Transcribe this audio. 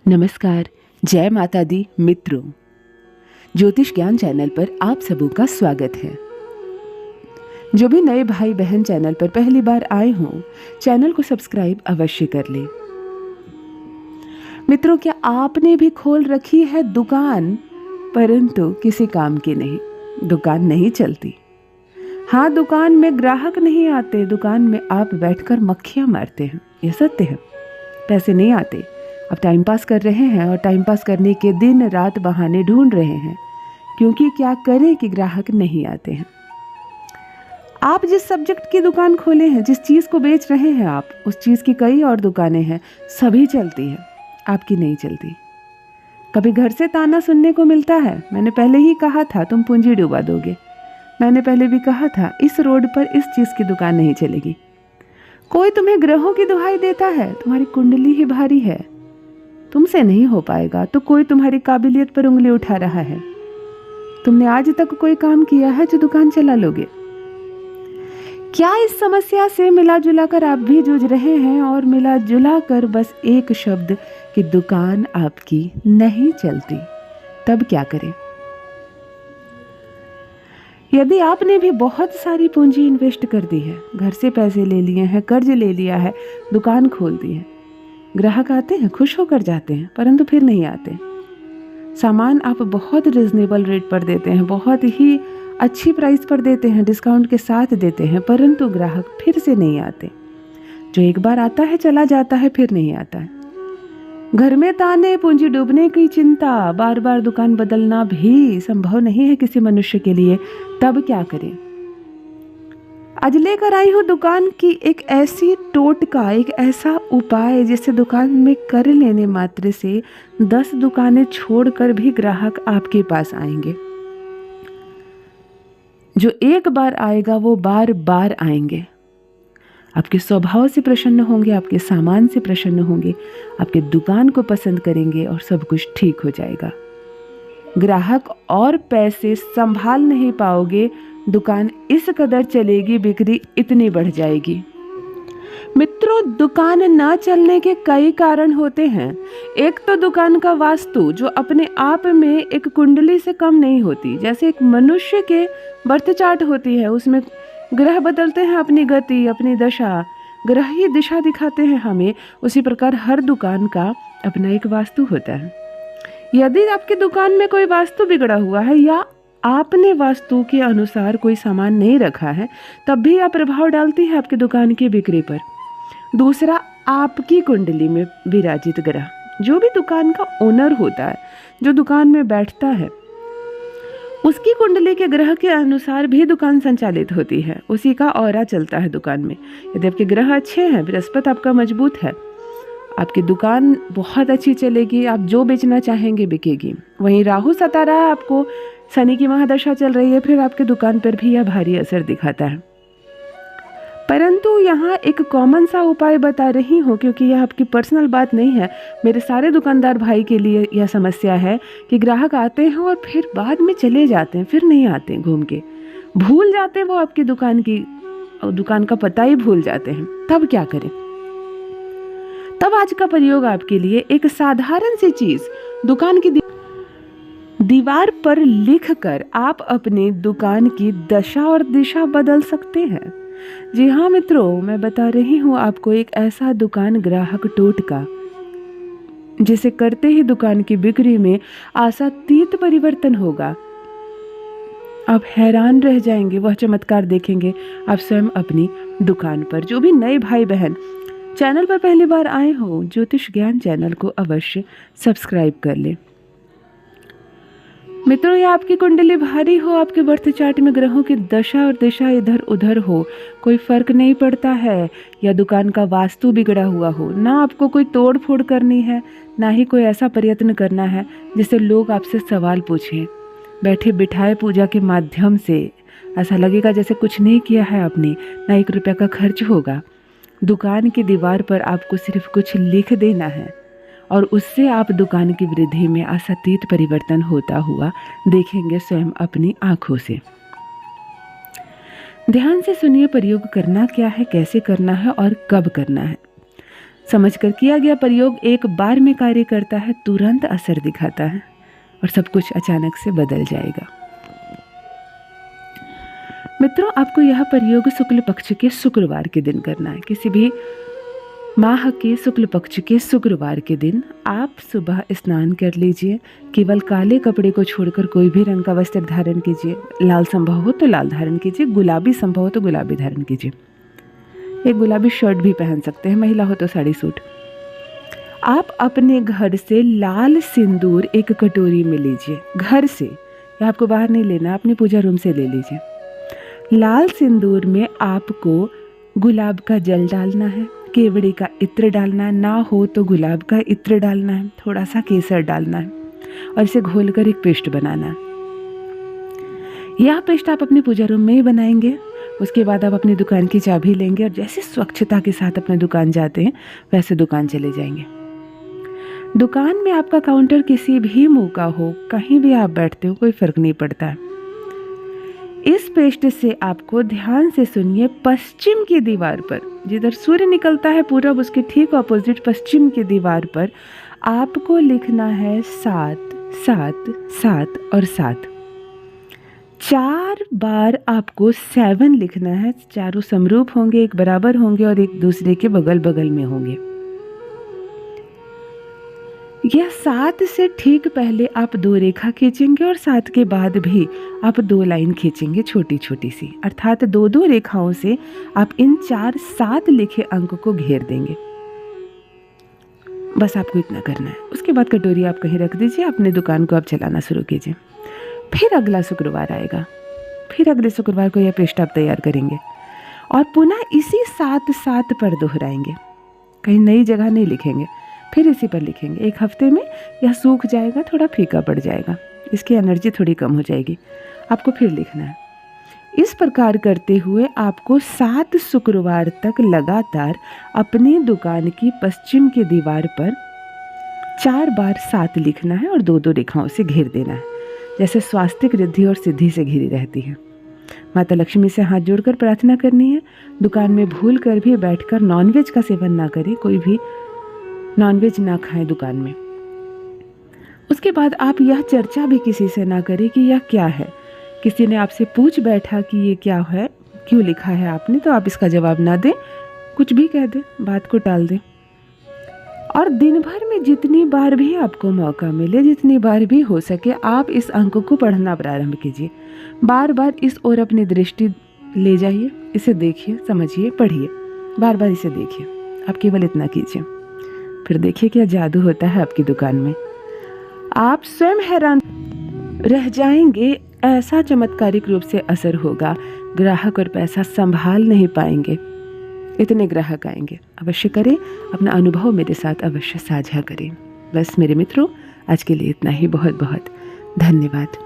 नमस्कार, जय माता दी मित्रों। ज्योतिष ज्ञान चैनल पर आप सबों का स्वागत है। जो भी नए भाई बहन चैनल पर पहली बार आए हों, चैनल को सब्सक्राइब अवश्य कर लें। मित्रों, क्या आपने भी खोल रखी है दुकान, परंतु किसी काम की नहीं? दुकान नहीं चलती। हाँ, दुकान में ग्राहक नहीं आते, दुकान में आप बैठकर मक्खियां मारते हैं। यह सत्य है। पैसे नहीं आते, अब टाइम पास कर रहे हैं और टाइम पास करने के दिन रात बहाने ढूंढ रहे हैं, क्योंकि क्या करें कि ग्राहक नहीं आते हैं। आप जिस सब्जेक्ट की दुकान खोले हैं, जिस चीज़ को बेच रहे हैं आप, उस चीज़ की कई और दुकानें हैं, सभी चलती है, आपकी नहीं चलती। कभी घर से ताना सुनने को मिलता है, मैंने पहले ही कहा था तुम पूंजी डुबा दोगे। मैंने पहले भी कहा था इस रोड पर इस चीज़ की दुकान नहीं चलेगी। कोई तुम्हें ग्रहों की दुहाई देता है, तुम्हारी कुंडली ही भारी है, तुमसे नहीं हो पाएगा। तो कोई तुम्हारी काबिलियत पर उंगली उठा रहा है। तुमने आज तक कोई काम किया है जो दुकान चला लोगे? क्या इस समस्या से मिला जुला कर आप भी जूझ रहे हैं और मिला जुला कर बस एक शब्द कि दुकान आपकी नहीं चलती? तब क्या करें? यदि आपने भी बहुत सारी पूंजी इन्वेस्ट कर दी है, घर से पैसे ले लिए हैं, कर्ज ले लिया है, दुकान खोल दी है, ग्राहक आते हैं, खुश होकर जाते हैं, परंतु फिर नहीं आते। सामान आप बहुत रिजनेबल रेट पर देते हैं, बहुत ही अच्छी प्राइस पर देते हैं, डिस्काउंट के साथ देते हैं, परंतु ग्राहक फिर से नहीं आते। जो एक बार आता है चला जाता है, फिर नहीं आता है। घर में ताने, पूंजी डूबने की चिंता, बार बार दुकान बदलना भी संभव नहीं है किसी मनुष्य के लिए। तब क्या करें? आज लेकर आई हूँ दुकान की एक ऐसी टोटका, एक ऐसा उपाय जिससे दुकान में कर लेने मात्र से 10 दुकानें छोड़कर भी ग्राहक आपके पास आएंगे। जो एक बार आएगा वो बार बार आएंगे। आपके स्वभाव से प्रसन्न होंगे, आपके सामान से प्रसन्न होंगे, आपके दुकान को पसंद करेंगे और सब कुछ ठीक हो जाएगा। ग्राहक और पैसे संभाल नहीं पाओगे, दुकान इस कदर चलेगी, बिक्री इतनी बढ़ जाएगी। मित्रों, दुकान ना चलने के कई कारण होते हैं। एक तो दुकान का वास्तु, जो अपने आप में एक कुंडली से कम नहीं होती। जैसे एक मनुष्य के बर्थ चार्ट होती है, उसमें ग्रह बदलते हैं अपनी गति, अपनी दशा, ग्रह ही दिशा दिखाते हैं हमें, उसी प्रकार हर दुकान का अपना एक वास्तु होता है। यदि आपकी दुकान में कोई वास्तु बिगड़ा हुआ है या आपने वास्तु के अनुसार कोई सामान नहीं रखा है, तब भी यह प्रभाव डालती है आपकी दुकान की बिक्री पर। दूसरा, आपकी कुंडली में विराजित ग्रह, जो भी दुकान का ओनर होता है, जो दुकान में बैठता है, उसकी कुंडली के ग्रह के अनुसार भी दुकान संचालित होती है। उसी का ऑरा चलता है दुकान में। यदि आपके ग्रह अच्छे हैं, बृहस्पति आपका मजबूत है, आपकी दुकान बहुत अच्छी चलेगी, आप जो बेचना चाहेंगे बिकेगी। वहीं राहु सता रहा है आपको, शनि की महादशा चल रही है, फिर आपकी दुकान पर भी यह भारी असर दिखाता है। परंतु यहाँ एक कॉमन सा उपाय बता रही हूँ, क्योंकि यह आपकी पर्सनल बात नहीं है। मेरे सारे दुकानदार भाई के लिए यह समस्या है कि ग्राहक आते हैं और फिर बाद में चले जाते हैं, फिर नहीं आते, घूम के भूल जाते हैं, वो आपकी दुकान का पता ही भूल जाते हैं। तब क्या करें? तब आज का प्रयोग आपके लिए एक साधारण सी चीज, दुकान की दीवार पर लिखकर आप अपनी दुकान की दशा और दिशा बदल सकते हैं। जी हाँ मित्रों, मैं बता रही हूँ आपको एक ऐसा दुकान ग्राहक टोटका, जिसे करते ही दुकान की बिक्री में आशातीत परिवर्तन होगा। आप हैरान रह जाएंगे, वह चमत्कार देखेंगे आप स्वयं अपनी दुकान पर। जो भी नए भाई बहन चैनल पर पहली बार आए हो, ज्योतिष ज्ञान चैनल को अवश्य सब्सक्राइब कर ले। मित्रों, या आपकी कुंडली भारी हो, आपके बर्थ चार्ट में ग्रहों की दशा और दिशा इधर उधर हो, कोई फर्क नहीं पड़ता है, या दुकान का वास्तु बिगड़ा हुआ हो, ना आपको कोई तोड़ फोड़ करनी है, ना ही कोई ऐसा प्रयत्न करना है जिससे लोग आपसे सवाल पूछें। बैठे बिठाए पूजा के माध्यम से ऐसा लगेगा जैसे कुछ नहीं किया है आपने, ना 1 रुपया का खर्च होगा। दुकान की दीवार पर आपको सिर्फ कुछ लिख देना है और उससे आप दुकान की वृद्धि में आशातीत परिवर्तन होता हुआ देखेंगे स्वयं अपनी आंखों से। ध्यान से सुनिए, प्रयोग करना क्या है, कैसे करना है और कब करना है। समझकर किया गया प्रयोग एक बार में कार्य करता है, तुरंत असर दिखाता है और सब कुछ अचानक से बदल जाएगा। मित्रों, आपको यह प्रयोग शुक्ल पक्ष के शुक्रवार के दिन करना है। किसी भी माह के शुक्ल पक्ष के शुक्रवार के दिन आप सुबह स्नान कर लीजिए। केवल काले कपड़े को छोड़कर कोई भी रंग का वस्त्र धारण कीजिए। लाल संभव हो तो लाल धारण कीजिए, गुलाबी संभव हो तो गुलाबी धारण कीजिए। एक गुलाबी शर्ट भी पहन सकते हैं, महिला हो तो साड़ी सूट। आप अपने घर से लाल सिंदूर एक कटोरी में लीजिए, घर से, या आपको बाहर नहीं लेना, अपने पूजा रूम से ले लीजिए। लाल सिंदूर में आपको गुलाब का जल डालना है, केवड़े का इत्र डालना है, ना हो तो गुलाब का इत्र डालना है, थोड़ा सा केसर डालना है और इसे घोलकर एक पेस्ट बनाना है। यह पेस्ट आप अपनी पूजा रूम में ही बनाएंगे। उसके बाद आप अपनी दुकान की चाबी लेंगे और जैसे स्वच्छता के साथ अपने दुकान जाते हैं वैसे दुकान चले जाएंगे। दुकान में आपका काउंटर किसी भी मुंह का हो, कहीं भी आप बैठते हो, कोई फर्क नहीं पड़ता है। इस पेस्ट से आपको, ध्यान से सुनिए, पश्चिम की दीवार पर, जिधर सूर्य निकलता है पूरब, उसके ठीक ऑपोजिट पश्चिम की दीवार पर आपको लिखना है 7 7 7 और 7। 4 बार आपको 7 लिखना है। चारों समरूप होंगे, एक बराबर होंगे और एक दूसरे के बगल बगल में होंगे। यह 7 से ठीक पहले आप 2 रेखा खींचेंगे और 7 के बाद भी आप 2 लाइन खींचेंगे, छोटी छोटी सी, अर्थात 2-2 रेखाओं से आप इन 4 7 लिखे अंक को घेर देंगे। बस आपको इतना करना है। उसके बाद कटोरी आप कहीं रख दीजिए, अपने दुकान को आप चलाना शुरू कीजिए। फिर अगला शुक्रवार आएगा, फिर अगले शुक्रवार को यह पेस्ट आप तैयार करेंगे और पुनः इसी 7 7 पर दोहराएंगे। कहीं नई जगह नहीं लिखेंगे, फिर इसी पर लिखेंगे। एक हफ्ते में यह सूख जाएगा, थोड़ा फीका पड़ जाएगा, इसकी एनर्जी थोड़ी कम हो जाएगी, आपको फिर लिखना है। इस प्रकार करते हुए आपको 7 शुक्रवार तक लगातार अपनी दुकान की पश्चिम की दीवार पर 4 बार 7 लिखना है और 2-2 रेखाओं से घेर देना है, जैसे स्वास्थ्य, रिद्धि और सिद्धि से घिरी रहती है। माता लक्ष्मी से हाथ जोड़कर प्रार्थना करनी है। दुकान में भूल कर भी बैठकर नॉनवेज का सेवन ना करें, कोई भी नॉनवेज ना खाएं दुकान में। उसके बाद आप यह चर्चा भी किसी से ना करें कि यह क्या है। किसी ने आपसे पूछ बैठा कि ये क्या है, क्यों लिखा है आपने, तो आप इसका जवाब ना दें, कुछ भी कह दें, बात को टाल दें। और दिन भर में जितनी बार भी आपको मौका मिले, जितनी बार भी हो सके, आप इस अंक को पढ़ना प्रारंभ कीजिए। बार बार इस ओर अपनी दृष्टि ले जाइए, इसे देखिए, समझिए, पढ़िए, बार बार इसे देखिए। आप केवल इतना कीजिए, फिर देखिए क्या जादू होता है आपकी दुकान में। आप स्वयं हैरान रह जाएंगे, ऐसा चमत्कारिक रूप से असर होगा। ग्राहक और पैसा संभाल नहीं पाएंगे, इतने ग्राहक आएंगे। अवश्य करें, अपना अनुभव मेरे साथ अवश्य साझा करें। बस मेरे मित्रों, आज के लिए इतना ही। बहुत बहुत धन्यवाद।